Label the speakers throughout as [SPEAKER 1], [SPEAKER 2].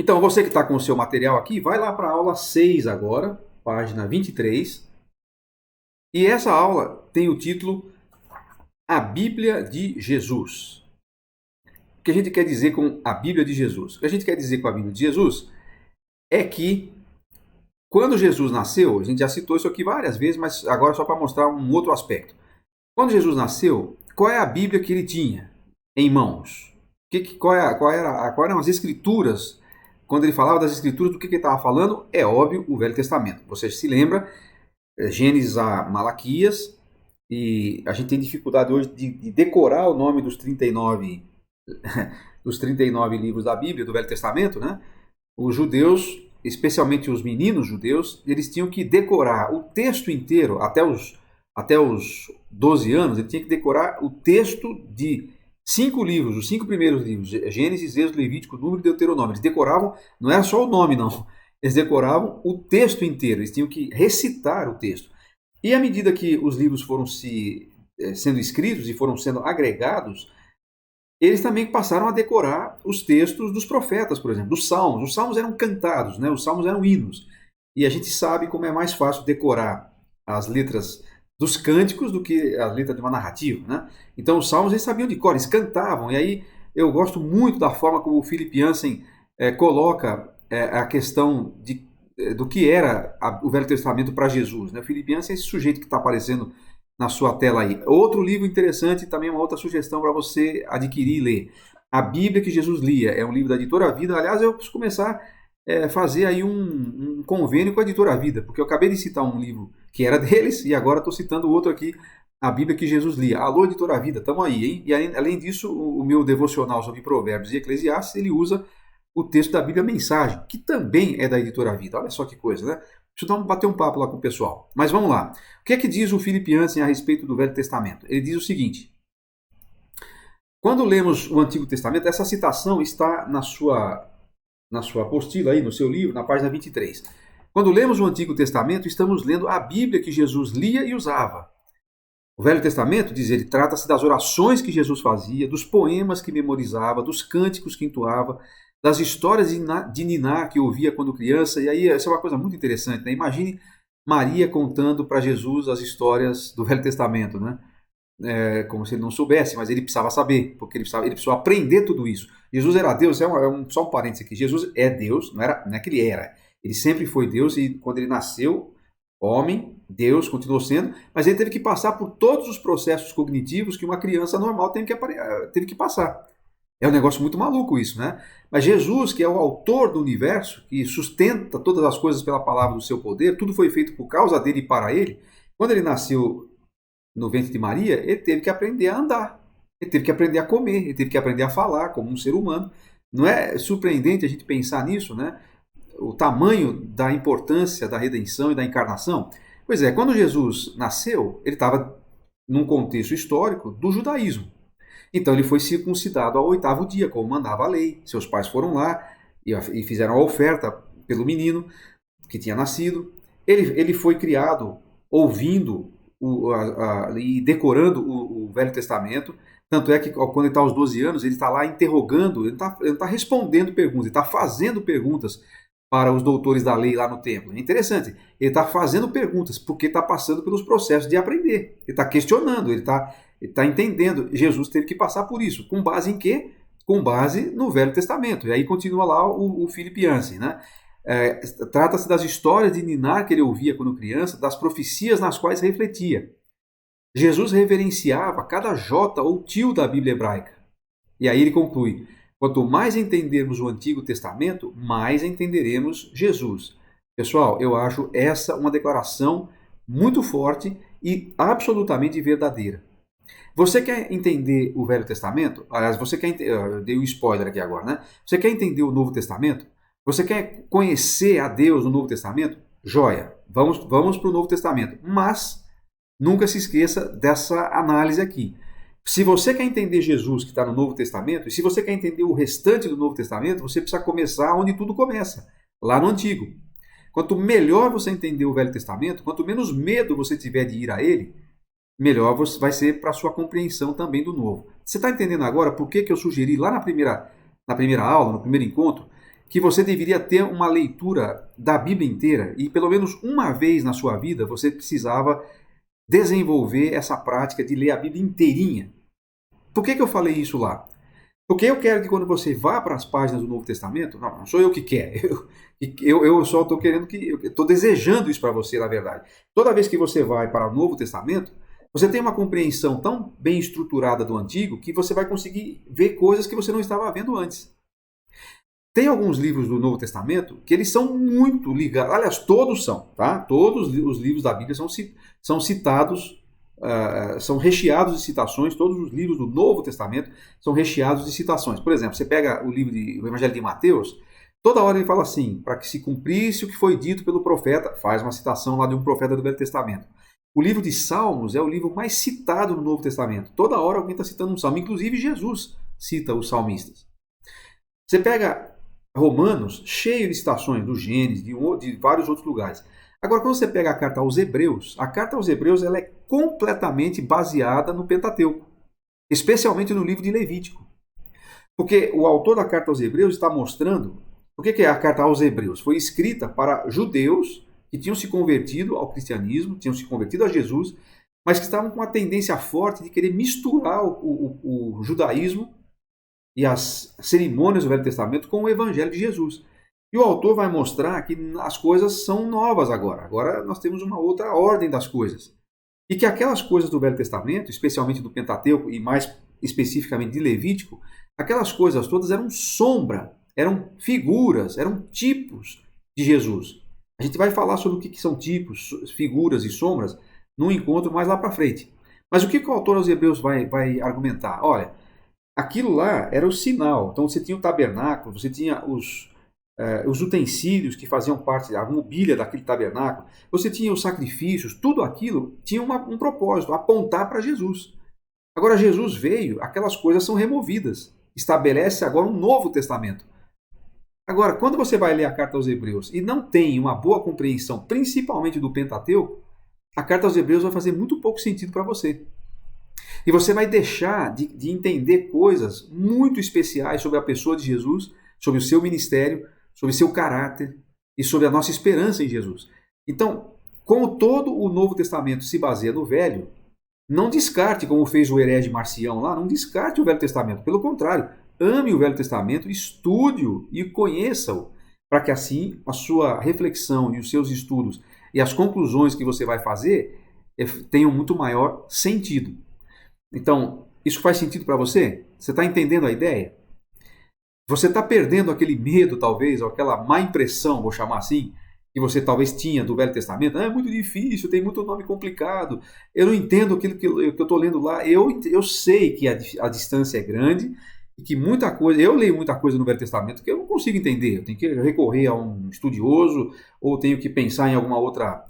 [SPEAKER 1] Então, você que está com o seu material aqui, vai lá para a aula 6 agora, página 23. E essa aula tem o título A Bíblia de Jesus. O que a gente quer dizer com a Bíblia de Jesus? O que a gente quer dizer com a Bíblia de Jesus é que quando Jesus nasceu, a gente já citou isso aqui várias vezes, mas agora só para mostrar um outro aspecto. Quando Jesus nasceu, qual é a Bíblia que ele tinha em mãos? Quais eram as escrituras? Quando ele falava das escrituras, do que ele estava falando? É óbvio, o Velho Testamento. Você se lembra, Gênesis a Malaquias, e a gente tem dificuldade hoje de decorar o nome dos 39, dos 39 livros da Bíblia, do Velho Testamento, né? Os judeus, especialmente os meninos judeus, eles tinham que decorar o texto inteiro, até os 12 anos, ele tinha que decorar o texto de 5 livros, os 5 primeiros livros, Gênesis, Êxodo, Levítico, Número e Deuteronômio. Eles decoravam, não era só o nome não, eles decoravam o texto inteiro, eles tinham que recitar o texto. E à medida que os livros foram sendo escritos e foram sendo agregados, eles também passaram a decorar os textos dos profetas, por exemplo, dos salmos. Os salmos eram cantados, né? Os salmos eram hinos. E a gente sabe como é mais fácil decorar as letras dos cânticos do que a letra de uma narrativa, né? Então os salmos eles sabiam de cor, eles cantavam. E aí eu gosto muito da forma como o Philip Yancey coloca a questão do que era o Velho Testamento para Jesus, né? O Philip Yancey é esse sujeito que está aparecendo na sua tela aí. Outro livro interessante, também uma outra sugestão para você adquirir e ler. A Bíblia que Jesus lia, é um livro da Editora Vida. Aliás, eu preciso começar a fazer aí um convênio com a Editora Vida, porque eu acabei de citar um livro que era deles e agora estou citando outro aqui, A Bíblia que Jesus lia. Alô, Editora Vida, estamos aí, hein? E além disso, o meu devocional sobre Provérbios e Eclesiastes, ele usa o texto da Bíblia Mensagem, que também é da Editora Vida. Olha só que coisa, né? Deixa eu bater um papo lá com o pessoal. Mas vamos lá. O que é que diz o Philip Yancey a respeito do Velho Testamento? Ele diz o seguinte: quando lemos o Antigo Testamento, essa citação está na sua apostila aí, no seu livro, na página 23. Quando lemos o Antigo Testamento, estamos lendo a Bíblia que Jesus lia e usava. O Velho Testamento, diz ele, trata-se das orações que Jesus fazia, dos poemas que memorizava, dos cânticos que entoava, das histórias de Niná que ouvia quando criança. E aí, essa é uma coisa muito interessante, né? Imagine Maria contando para Jesus as histórias do Velho Testamento, né? Como se ele não soubesse, mas ele precisava saber, porque ele precisou aprender tudo isso. Jesus era Deus, só um parênteses aqui, Jesus é Deus, não é que ele era, ele sempre foi Deus, e quando ele nasceu, homem, Deus, continuou sendo, mas ele teve que passar por todos os processos cognitivos que uma criança normal teve que passar. É um negócio muito maluco isso, né? Mas Jesus, que é o autor do universo, que sustenta todas as coisas pela palavra do seu poder, tudo foi feito por causa dele e para ele. Quando ele nasceu no ventre de Maria, ele teve que aprender a andar, ele teve que aprender a comer, ele teve que aprender a falar como um ser humano. Não é surpreendente a gente pensar nisso, né? O tamanho da importância da redenção e da encarnação? Pois é, quando Jesus nasceu, ele estava num contexto histórico do judaísmo. Então ele foi circuncidado ao 8º dia, como mandava a lei. Seus pais foram lá e fizeram a oferta pelo menino que tinha nascido. Ele foi criado ouvindo e decorando o Velho Testamento. Tanto é que quando ele está aos 12 anos, ele está lá interrogando, ele não está respondendo perguntas, ele está fazendo perguntas para os doutores da lei lá no templo. É interessante, ele está fazendo perguntas porque está passando pelos processos de aprender. Ele está questionando, ele está entendendo. Jesus teve que passar por isso. Com base em quê? Com base no Velho Testamento. E aí continua lá o Philip Yancey, né? Trata-se das histórias de Niná que ele ouvia quando criança, das profecias nas quais refletia. Jesus reverenciava cada jota ou tio da Bíblia hebraica. E aí ele conclui: quanto mais entendermos o Antigo Testamento, mais entenderemos Jesus. Pessoal, eu acho essa uma declaração muito forte e absolutamente verdadeira. Você quer entender o Velho Testamento? Aliás, eu dei um spoiler aqui agora, né? Você quer entender o Novo Testamento? Você quer conhecer a Deus no Novo Testamento? Joia, vamos para o Novo Testamento. Mas nunca se esqueça dessa análise aqui. Se você quer entender Jesus que está no Novo Testamento, e se você quer entender o restante do Novo Testamento, você precisa começar onde tudo começa, lá no Antigo. Quanto melhor você entender o Velho Testamento, quanto menos medo você tiver de ir a ele, melhor vai ser para a sua compreensão também do Novo. Você está entendendo agora por que eu sugeri lá na primeira aula, no primeiro encontro, que você deveria ter uma leitura da Bíblia inteira e pelo menos uma vez na sua vida você precisava desenvolver essa prática de ler a Bíblia inteirinha. Por que eu falei isso lá? Porque eu quero que quando você vá para as páginas do Novo Testamento, não sou eu que quero, eu só estou querendo eu estou desejando isso para você, na verdade. Toda vez que você vai para o Novo Testamento, você tem uma compreensão tão bem estruturada do Antigo que você vai conseguir ver coisas que você não estava vendo antes. Tem alguns livros do Novo Testamento que eles são muito ligados, aliás, todos são, tá? Todos os livros da Bíblia são citados, são recheados de citações, todos os livros do Novo Testamento são recheados de citações. Por exemplo, você pega o Evangelho de Mateus, toda hora ele fala assim, para que se cumprisse o que foi dito pelo profeta, faz uma citação lá de um profeta do Velho Testamento. O livro de Salmos é o livro mais citado no Novo Testamento. Toda hora alguém está citando um salmo, inclusive Jesus cita os salmistas. Você pega Romanos, cheio de citações do Gênesis, de vários outros lugares. Agora, quando você pega a carta aos Hebreus ela é completamente baseada no Pentateuco, especialmente no livro de Levítico. Porque o autor da carta aos Hebreus está mostrando, por que a carta aos Hebreus foi escrita para judeus que tinham se convertido ao cristianismo, tinham se convertido a Jesus, mas que estavam com uma tendência forte de querer misturar o judaísmo e as cerimônias do Velho Testamento com o Evangelho de Jesus. E o autor vai mostrar que as coisas são novas agora. Agora nós temos uma outra ordem das coisas. E que aquelas coisas do Velho Testamento, especialmente do Pentateuco e mais especificamente de Levítico, aquelas coisas todas eram sombra, eram figuras, eram tipos de Jesus. A gente vai falar sobre o que são tipos, figuras e sombras num encontro mais lá para frente. Mas o que o autor aos Hebreus vai argumentar? Olha, aquilo lá era o sinal. Então você tinha o tabernáculo, você tinha os utensílios que faziam parte da mobília daquele tabernáculo, você tinha os sacrifícios, tudo aquilo tinha um propósito, apontar para Jesus. Agora Jesus veio, aquelas coisas são removidas. Estabelece agora um novo testamento. Agora, quando você vai ler a carta aos Hebreus e não tem uma boa compreensão, principalmente do Pentateuco, a carta aos Hebreus vai fazer muito pouco sentido para você. E você vai deixar de entender coisas muito especiais sobre a pessoa de Jesus, sobre o seu ministério, sobre o seu caráter e sobre a nossa esperança em Jesus. Então, como todo o Novo Testamento se baseia no Velho, não descarte, como fez o herege Marcião lá, não descarte o Velho Testamento. Pelo contrário, ame o Velho Testamento, estude-o e conheça-o, para que assim a sua reflexão e os seus estudos e as conclusões que você vai fazer tenham muito maior sentido. Então, isso faz sentido para você? Você está entendendo a ideia? Você está perdendo aquele medo, talvez, ou aquela má impressão, vou chamar assim, que você talvez tinha do Velho Testamento? É muito difícil, tem muito nome complicado, eu não entendo aquilo que eu estou lendo lá. Eu sei que a distância é grande e que muita coisa, eu leio muita coisa no Velho Testamento que eu não consigo entender. Eu tenho que recorrer a um estudioso ou tenho que pensar em alguma outra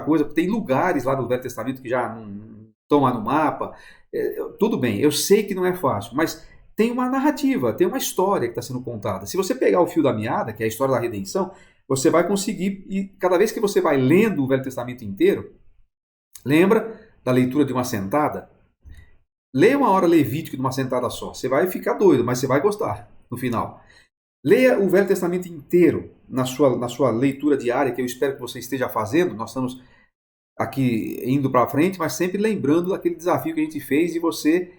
[SPEAKER 1] coisa, porque tem lugares lá no Velho Testamento que já não estão lá no mapa. Tudo bem, eu sei que não é fácil, mas tem uma narrativa, tem uma história que está sendo contada. Se você pegar o fio da meada, que é a história da redenção, você vai conseguir, e cada vez que você vai lendo o Velho Testamento inteiro, lembra da leitura de uma sentada? Leia uma hora Levítico de uma sentada só. Você vai ficar doido, mas você vai gostar no final. Leia o Velho Testamento inteiro na sua leitura diária, que eu espero que você esteja fazendo. Nós estamos aqui indo para frente, mas sempre lembrando daquele desafio que a gente fez de você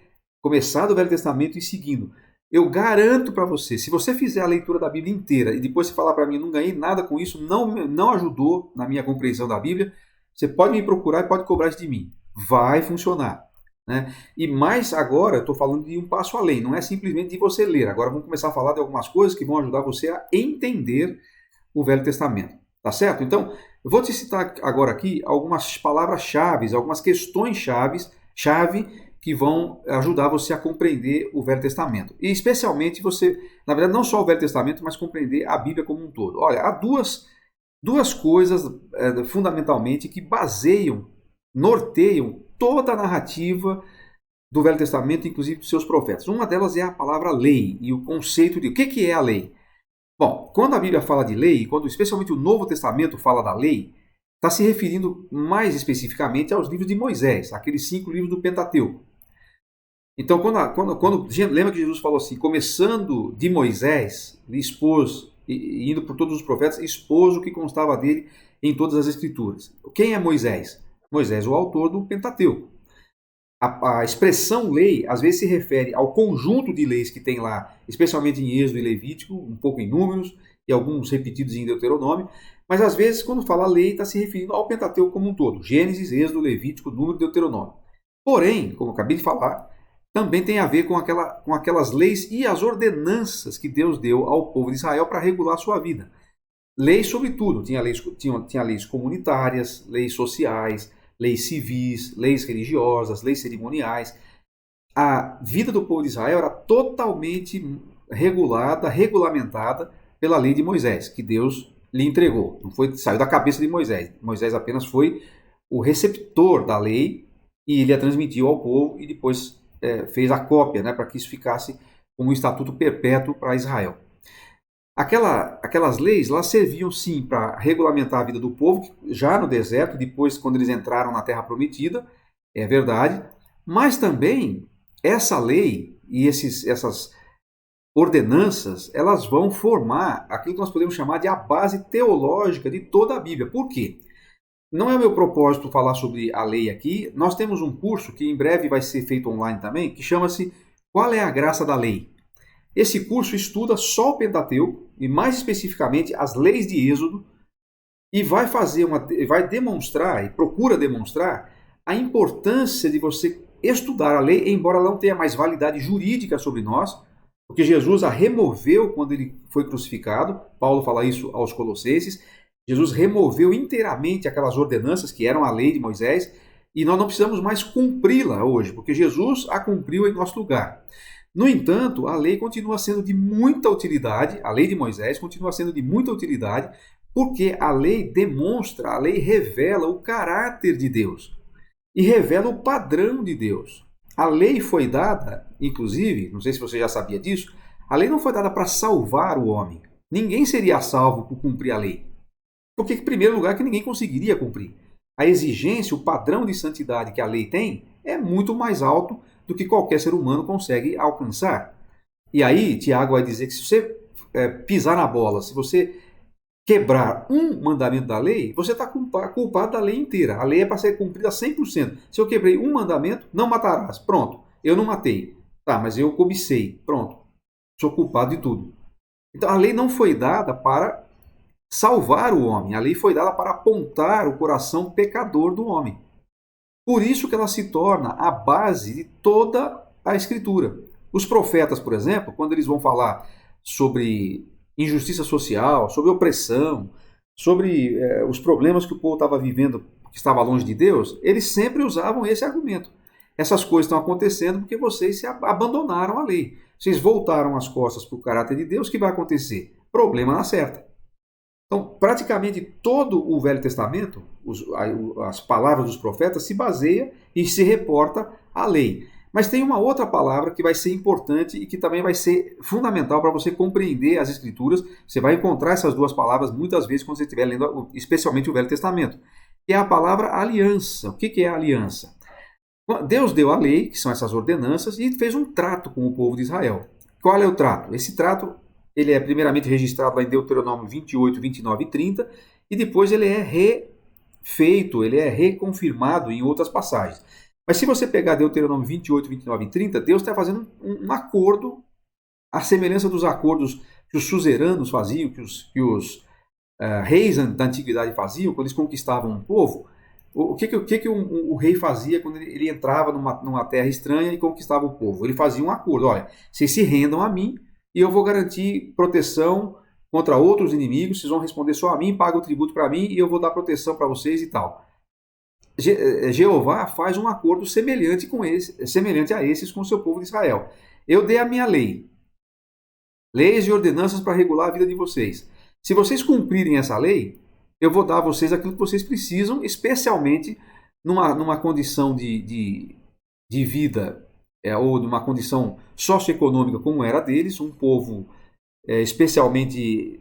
[SPEAKER 1] começar do Velho Testamento e seguindo. Eu garanto para você, se você fizer a leitura da Bíblia inteira e depois você falar para mim, não ganhei nada com isso, não ajudou na minha compreensão da Bíblia, você pode me procurar e pode cobrar isso de mim. Vai funcionar. Né? E mais agora, eu estou falando de um passo além, não é simplesmente de você ler. Agora vamos começar a falar de algumas coisas que vão ajudar você a entender o Velho Testamento. Tá certo? Então, eu vou te citar agora aqui algumas palavras-chave, algumas questões-chave que vão ajudar você a compreender o Velho Testamento. E especialmente você, na verdade, não só o Velho Testamento, mas compreender a Bíblia como um todo. Olha, há duas coisas fundamentalmente que norteiam toda a narrativa do Velho Testamento, inclusive dos seus profetas. Uma delas é a palavra lei e o conceito de o que é a lei. Bom, quando a Bíblia fala de lei, quando especialmente o Novo Testamento fala da lei, está se referindo mais especificamente aos livros de Moisés, aqueles 5 livros do Pentateuco. Então, lembra que Jesus falou assim, começando de Moisés, ele expôs, indo por todos os profetas, expôs o que constava dele em todas as escrituras. Quem é Moisés? Moisés, o autor do Pentateuco. A expressão lei, às vezes se refere ao conjunto de leis que tem lá, especialmente em Êxodo e Levítico, um pouco em Números, e alguns repetidos em Deuteronômio, mas às vezes, quando fala lei, está se referindo ao Pentateuco como um todo, Gênesis, Êxodo, Levítico, Número e Deuteronômio. Porém, como eu acabei de falar, também tem a ver com aquelas leis e as ordenanças que Deus deu ao povo de Israel para regular a sua vida. Leis sobre tudo, tinha leis comunitárias, leis sociais, leis civis, leis religiosas, leis cerimoniais. A vida do povo de Israel era totalmente regulada, regulamentada pela lei de Moisés, que Deus lhe entregou. Não saiu da cabeça de Moisés. Moisés apenas foi o receptor da lei e ele a transmitiu ao povo e depois fez a cópia, né, para que isso ficasse como um estatuto perpétuo para Israel. Aquelas leis lá serviam sim para regulamentar a vida do povo, já no deserto, depois quando eles entraram na Terra Prometida, é verdade, mas também essa lei e essas ordenanças, elas vão formar aquilo que nós podemos chamar de a base teológica de toda a Bíblia. Por quê? Não é meu propósito falar sobre a lei aqui, nós temos um curso que em breve vai ser feito online também, que chama-se Qual é a Graça da Lei? Esse curso estuda só o Pentateuco, e mais especificamente as leis de Êxodo, e vai demonstrar, e procura demonstrar, a importância de você estudar a lei, embora ela não tenha mais validade jurídica sobre nós, porque Jesus a removeu quando ele foi crucificado. Paulo fala isso aos Colossenses. Jesus removeu inteiramente aquelas ordenanças que eram a lei de Moisés, e nós não precisamos mais cumpri-la hoje, porque Jesus a cumpriu em nosso lugar. No entanto, a lei continua sendo de muita utilidade, a lei de Moisés continua sendo de muita utilidade, porque a lei demonstra, a lei revela o caráter de Deus e revela o padrão de Deus. A lei foi dada, inclusive, não sei se você já sabia disso, a lei não foi dada para salvar o homem. Ninguém seria salvo por cumprir a lei. Porque, em primeiro lugar, que ninguém conseguiria cumprir. A exigência, o padrão de santidade que a lei tem é muito mais alto do que qualquer ser humano consegue alcançar. E aí, Tiago vai dizer que se você pisar na bola, se você quebrar um mandamento da lei, você está culpado da lei inteira. A lei é para ser cumprida 100%. Se eu quebrei um mandamento, não matarás. Pronto, eu não matei. Tá, mas eu cobicei. Pronto, sou culpado de tudo. Então a lei não foi dada para salvar o homem. A lei foi dada para apontar o coração pecador do homem. Por isso que ela se torna a base de toda a Escritura. Os profetas, por exemplo, quando eles vão falar sobre injustiça social, sobre opressão, sobre os problemas que o povo estava vivendo, que estava longe de Deus, eles sempre usavam esse argumento. Essas coisas estão acontecendo porque vocês se abandonaram a lei. Vocês voltaram as costas para o caráter de Deus, o que vai acontecer? Problema na certa. Então, praticamente todo o Velho Testamento, as palavras dos profetas, se baseia e se reporta à lei. Mas tem uma outra palavra que vai ser importante e que também vai ser fundamental para você compreender as Escrituras. Você vai encontrar essas duas palavras muitas vezes quando você estiver lendo, especialmente o Velho Testamento, que é a palavra aliança. O que é a aliança? Deus deu a lei, que são essas ordenanças, e fez um trato com o povo de Israel. Qual é o trato? Esse trato ele é primeiramente registrado lá em Deuteronômio 28, 29 e 30, e depois ele é refeito, ele é reconfirmado em outras passagens. Mas se você pegar Deuteronômio 28, 29 e 30, Deus está fazendo um acordo, à semelhança dos acordos que os suzeranos faziam, que os reis da antiguidade faziam, quando eles conquistavam um povo. O que o rei fazia quando ele entrava numa terra estranha e conquistava o povo? Ele fazia um acordo, olha, vocês se rendam a mim, e eu vou garantir proteção contra outros inimigos, vocês vão responder só a mim, pagam o tributo para mim e eu vou dar proteção para vocês e tal. Jeová faz um acordo semelhante a esses com o seu povo de Israel. Eu dei a minha lei, leis e ordenanças para regular a vida de vocês. Se vocês cumprirem essa lei, eu vou dar a vocês aquilo que vocês precisam, especialmente numa condição de vida ou numa condição socioeconômica como era deles, um povo especialmente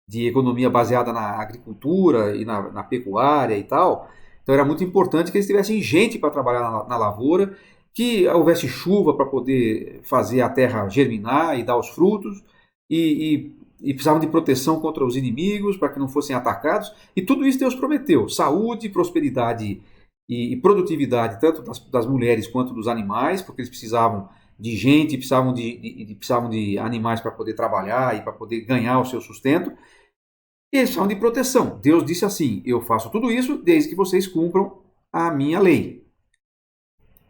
[SPEAKER 1] de economia baseada na agricultura e na pecuária e tal. Então era muito importante que eles tivessem gente para trabalhar na lavoura, que houvesse chuva para poder fazer a terra germinar e dar os frutos, e precisavam de proteção contra os inimigos, para que não fossem atacados, e tudo isso Deus prometeu: saúde, prosperidade e produtividade, tanto das mulheres quanto dos animais, porque eles precisavam de gente, precisavam de animais para poder trabalhar e para poder ganhar o seu sustento, e eles precisavam de proteção. Deus disse assim: eu faço tudo isso desde que vocês cumpram a minha lei.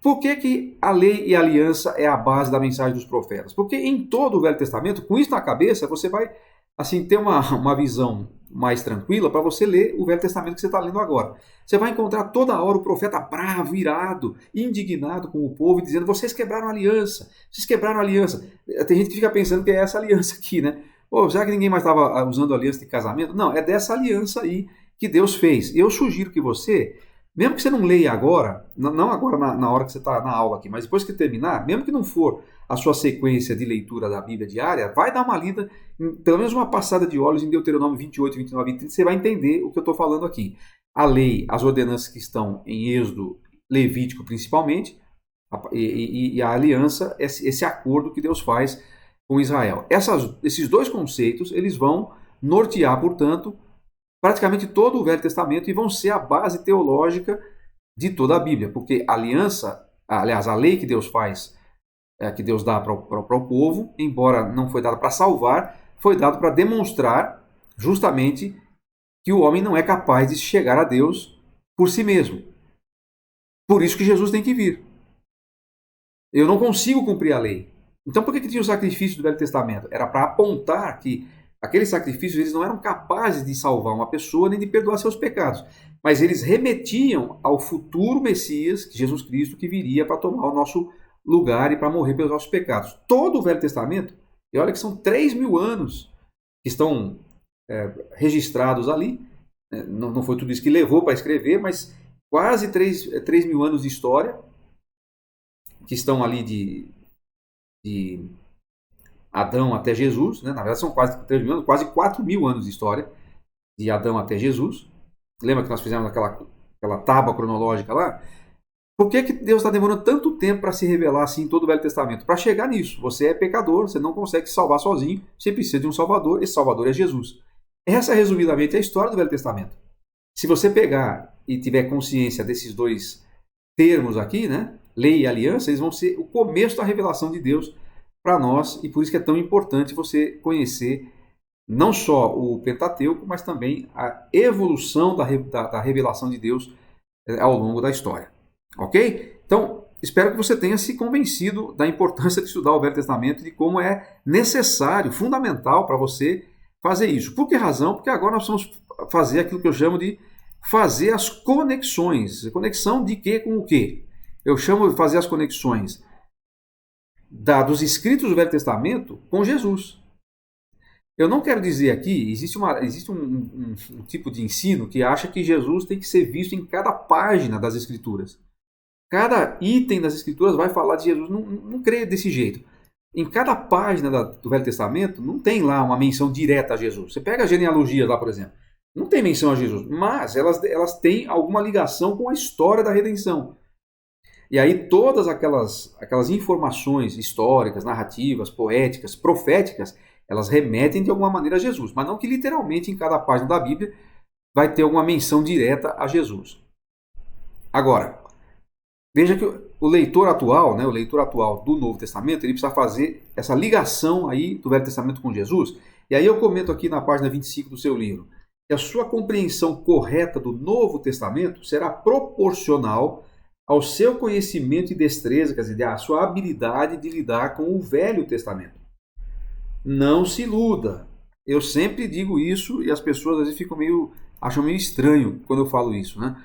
[SPEAKER 1] Por que a lei e a aliança é a base da mensagem dos profetas? Porque em todo o Velho Testamento, com isso na cabeça, você vai assim ter uma visão mais tranquila para você ler o Velho Testamento que você está lendo agora. Você vai encontrar toda hora o profeta bravo, irado, indignado com o povo, dizendo: vocês quebraram a aliança, vocês quebraram a aliança. Tem gente que fica pensando que é essa aliança aqui, né? Pô, será que ninguém mais estava usando aliança de casamento? Não, é dessa aliança aí que Deus fez. Eu sugiro que você, mesmo que você não leia agora, não agora na hora que você está na aula aqui, mas depois que terminar, mesmo que não for a sua sequência de leitura da Bíblia diária, vai dar uma lida, pelo menos uma passada de olhos em Deuteronômio 28, 29 e 30, você vai entender o que eu estou falando aqui. A lei, as ordenanças que estão em Êxodo, Levítico principalmente, e a aliança, esse acordo que Deus faz com Israel. Esses dois conceitos, eles vão nortear, portanto, praticamente todo o Velho Testamento e vão ser a base teológica de toda a Bíblia, porque a aliança, aliás, a lei que Deus faz, que Deus dá para o povo, embora não foi dada para salvar, foi dado para demonstrar justamente que o homem não é capaz de chegar a Deus por si mesmo. Por isso que Jesus tem que vir. Eu não consigo cumprir a lei. Então por que tinha o sacrifício do Velho Testamento? Era para apontar que aqueles sacrifícios eles não eram capazes de salvar uma pessoa nem de perdoar seus pecados, mas eles remetiam ao futuro Messias, Jesus Cristo, que viria para tomar o nosso lugar e para morrer pelos nossos pecados. Todo o Velho Testamento, e olha que são 3.000 anos que estão registrados ali, não foi tudo isso que levou para escrever, mas quase 3.000 anos de história, que estão ali de Adão até Jesus, né? Na verdade são quase 3.000 anos, quase 4.000 anos de história, de Adão até Jesus. Lembra que nós fizemos aquela tábua cronológica lá? Por que Deus está demorando tanto tempo para se revelar assim em todo o Velho Testamento? Para chegar nisso. Você é pecador, você não consegue se salvar sozinho, você precisa de um Salvador, esse Salvador é Jesus. Essa, resumidamente, é a história do Velho Testamento. Se você pegar e tiver consciência desses dois termos aqui, né, lei e aliança, eles vão ser o começo da revelação de Deus para nós, e por isso que é tão importante você conhecer não só o Pentateuco, mas também a evolução da revelação de Deus ao longo da história. Ok? Então, espero que você tenha se convencido da importância de estudar o Velho Testamento e de como é necessário, fundamental para você fazer isso. Por que razão? Porque agora nós vamos fazer aquilo que eu chamo de fazer as conexões. Conexão de quê com o quê? Eu chamo de fazer as conexões dos escritos do Velho Testamento com Jesus. Eu não quero dizer aqui, existe um tipo de ensino que acha que Jesus tem que ser visto em cada página das Escrituras. Cada item das Escrituras vai falar de Jesus. Não creio desse jeito. Em cada página do Velho Testamento não tem lá uma menção direta a Jesus. Você pega a genealogia lá, por exemplo. Não tem menção a Jesus, mas elas têm alguma ligação com a história da redenção. E aí todas aquelas informações históricas, narrativas, poéticas, proféticas, elas remetem de alguma maneira a Jesus. Mas não que literalmente em cada página da Bíblia vai ter alguma menção direta a Jesus. Agora, veja que o leitor atual, né, o leitor atual do Novo Testamento, ele precisa fazer essa ligação aí do Velho Testamento com Jesus. E aí eu comento aqui na página 25 do seu livro que a sua compreensão correta do Novo Testamento será proporcional ao seu conhecimento e destreza, quer dizer, à sua habilidade de lidar com o Velho Testamento. Não se iluda. Eu sempre digo isso e as pessoas às vezes acham meio estranho quando eu falo isso, né?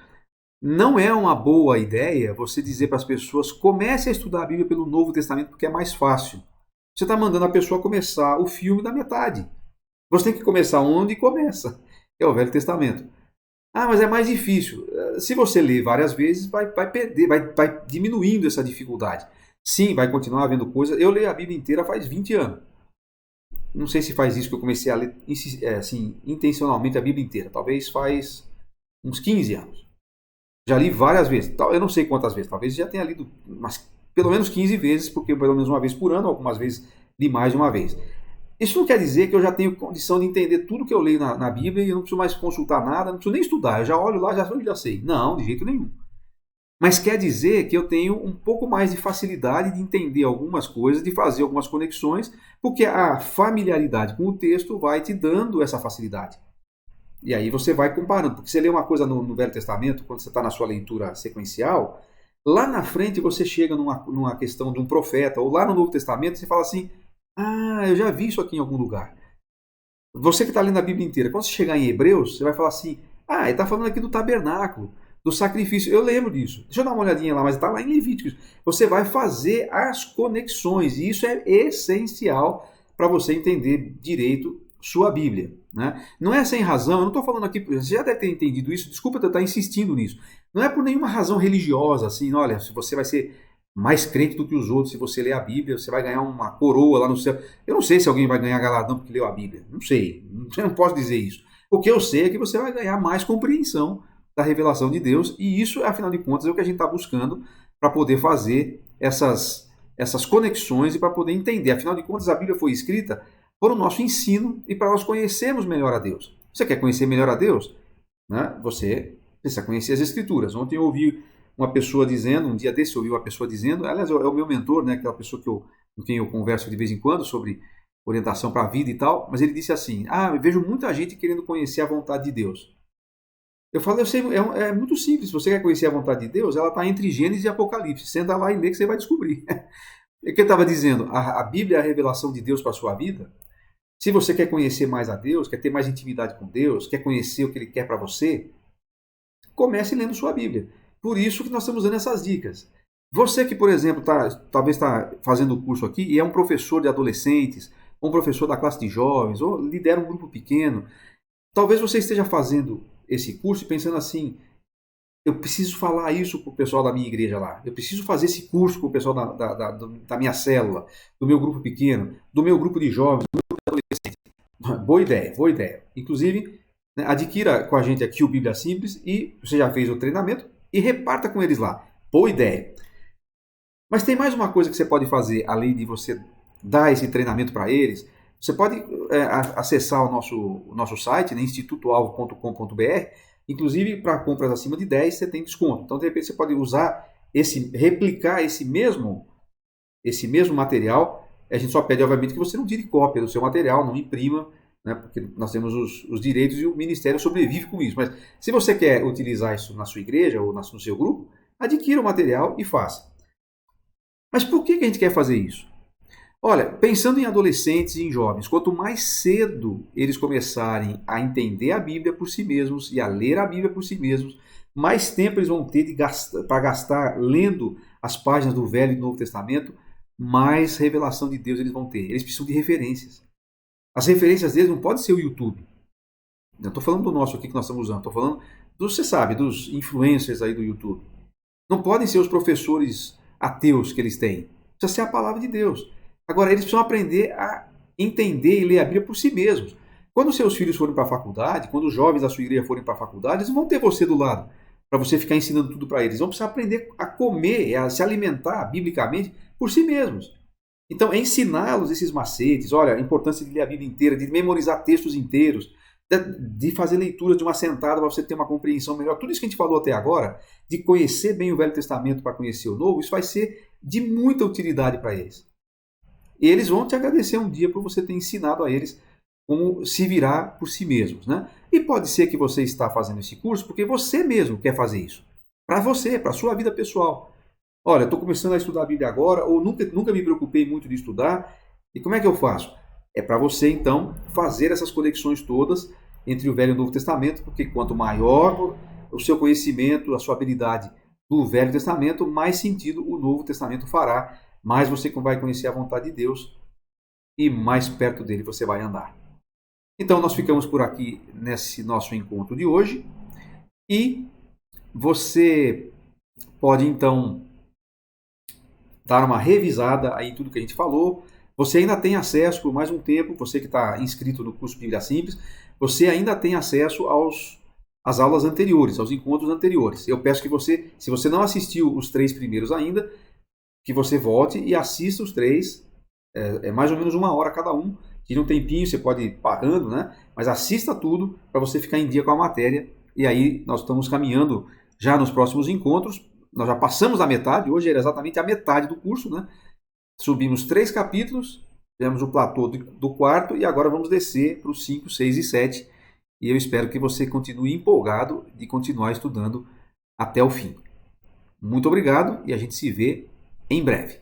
[SPEAKER 1] Não é uma boa ideia você dizer para as pessoas: comece a estudar a Bíblia pelo Novo Testamento porque é mais fácil. Você está mandando a pessoa começar o filme da metade. Você tem que começar onde começa, que é o Velho Testamento. Ah, mas é mais difícil. Se você ler várias vezes, vai perder, vai diminuindo essa dificuldade. Sim, vai continuar havendo coisas. Eu leio a Bíblia inteira faz 20 anos. Não sei se faz isso que eu comecei a ler assim, intencionalmente a Bíblia inteira. Talvez faz uns 15 anos. Já li várias vezes. Eu não sei quantas vezes. Talvez já tenha lido pelo menos 15 vezes, porque pelo menos uma vez por ano, algumas vezes li mais de uma vez. Isso não quer dizer que eu já tenho condição de entender tudo que eu leio na Bíblia e eu não preciso mais consultar nada, não preciso nem estudar, eu já olho lá, já sei. Não, de jeito nenhum. Mas quer dizer que eu tenho um pouco mais de facilidade de entender algumas coisas, de fazer algumas conexões, porque a familiaridade com o texto vai te dando essa facilidade. E aí você vai comparando, porque você lê uma coisa no Velho Testamento, quando você está na sua leitura sequencial, lá na frente você chega numa questão de um profeta, ou lá no Novo Testamento você fala assim, ah, eu já vi isso aqui em algum lugar. Você que está lendo a Bíblia inteira, quando você chegar em Hebreus, você vai falar assim, ah, ele está falando aqui do tabernáculo, do sacrifício. Eu lembro disso. Deixa eu dar uma olhadinha lá, mas está lá em Levíticos. Você vai fazer as conexões, e isso é essencial para você entender direito sua Bíblia. Né? Não é sem razão, eu não estou falando aqui, você já deve ter entendido isso, desculpa eu estar insistindo nisso. Não é por nenhuma razão religiosa, assim, olha, se você vai ser mais crente do que os outros, se você ler a Bíblia, você vai ganhar uma coroa lá no céu. Eu não sei se alguém vai ganhar galardão porque leu a Bíblia. Não sei, eu não posso dizer isso. O que eu sei é que você vai ganhar mais compreensão da revelação de Deus, e isso, afinal de contas, é o que a gente está buscando para poder fazer essas conexões e para poder entender. Afinal de contas, a Bíblia foi escrita para o nosso ensino e para nós conhecermos melhor a Deus. Você quer conhecer melhor a Deus? Né? Você precisa conhecer as Escrituras. Ontem eu ouvi uma pessoa dizendo, um dia desse eu ouvi uma pessoa dizendo, aliás, é o meu mentor, né, aquela pessoa com quem eu converso de vez em quando sobre orientação para a vida e tal, mas ele disse assim, eu vejo muita gente querendo conhecer a vontade de Deus. Eu falo, eu sei, é muito simples, se você quer conhecer a vontade de Deus, ela está entre Gênesis e Apocalipse, senta lá e lê que você vai descobrir. O que ele estava dizendo? A Bíblia é a revelação de Deus para a sua vida. Se você quer conhecer mais a Deus, quer ter mais intimidade com Deus, quer conhecer o que Ele quer para você, comece lendo sua Bíblia. Por isso que nós estamos dando essas dicas. Você que, por exemplo, talvez está fazendo o curso aqui e é um professor de adolescentes, ou um professor da classe de jovens, ou lidera um grupo pequeno, talvez você esteja fazendo esse curso e pensando assim, eu preciso falar isso para o pessoal da minha igreja lá, eu preciso fazer esse curso para o pessoal da minha célula, do meu grupo pequeno, do meu grupo de jovens, do meu grupo de adolescentes. Boa ideia. Inclusive, né, adquira com a gente aqui o Bíblia Simples e você já fez o treinamento e reparta com eles lá. Boa ideia. Mas tem mais uma coisa que você pode fazer, além de você dar esse treinamento para eles. Você pode acessar o nosso site, né, institutoalvo.com.br. Inclusive, para compras acima de 10, você tem desconto. Então, de repente, você pode replicar esse mesmo material. A gente só pede, obviamente, que você não tire cópia do seu material, não imprima, né, porque nós temos os direitos e o Ministério sobrevive com isso. Mas se você quer utilizar isso na sua igreja ou no seu grupo, adquira o material e faça. Mas por que a gente quer fazer isso? Olha, pensando em adolescentes e em jovens, quanto mais cedo eles começarem a entender a Bíblia por si mesmos e a ler a Bíblia por si mesmos, mais tempo eles vão ter para gastar lendo as páginas do Velho e do Novo Testamento, mais revelação de Deus eles vão ter. Eles precisam de referências. As referências deles não podem ser o YouTube. Não estou falando do nosso aqui que nós estamos usando, estou falando você sabe, dos influencers aí do YouTube. Não podem ser os professores ateus que eles têm. Precisa ser a palavra de Deus. Agora, eles precisam aprender a entender e ler a Bíblia por si mesmos. Quando seus filhos forem para a faculdade, quando os jovens da sua igreja forem para a faculdade, eles não vão ter você do lado para você ficar ensinando tudo para eles. Eles vão precisar aprender a comer, a se alimentar biblicamente por si mesmos. Então, ensiná-los esses macetes, olha, a importância de ler a Bíblia inteira, de memorizar textos inteiros, de fazer leitura de uma sentada para você ter uma compreensão melhor. Tudo isso que a gente falou até agora, de conhecer bem o Velho Testamento para conhecer o Novo, isso vai ser de muita utilidade para eles. E eles vão te agradecer um dia por você ter ensinado a eles como se virar por si mesmos. Né? E pode ser que você está fazendo esse curso porque você mesmo quer fazer isso. Para você, para a sua vida pessoal. Olha, estou começando a estudar a Bíblia agora, ou nunca me preocupei muito de estudar. E como é que eu faço? É para você, então, fazer essas conexões todas entre o Velho e o Novo Testamento, porque quanto maior o seu conhecimento, a sua habilidade do Velho Testamento, mais sentido o Novo Testamento fará. Mais você vai conhecer a vontade de Deus e mais perto dele você vai andar. Então nós ficamos por aqui nesse nosso encontro de hoje e você pode então dar uma revisada aí em tudo que a gente falou. Você ainda tem acesso por mais um tempo, você que está inscrito no curso Bíblia Simples, você ainda tem acesso às aulas anteriores, aos encontros anteriores. Eu peço que você, se você não assistiu os 3 primeiros ainda, que você volte e assista os três. É mais ou menos 1 hora cada um. Tira um tempinho, você pode ir parando, né? Mas assista tudo para você ficar em dia com a matéria. E aí nós estamos caminhando já nos próximos encontros. Nós já passamos da metade, hoje era exatamente a metade do curso, né? Subimos 3 capítulos, tivemos o platô do quarto e agora vamos descer para os 5, 6 e 7. E eu espero que você continue empolgado de continuar estudando até o fim. Muito obrigado e a gente se vê em breve.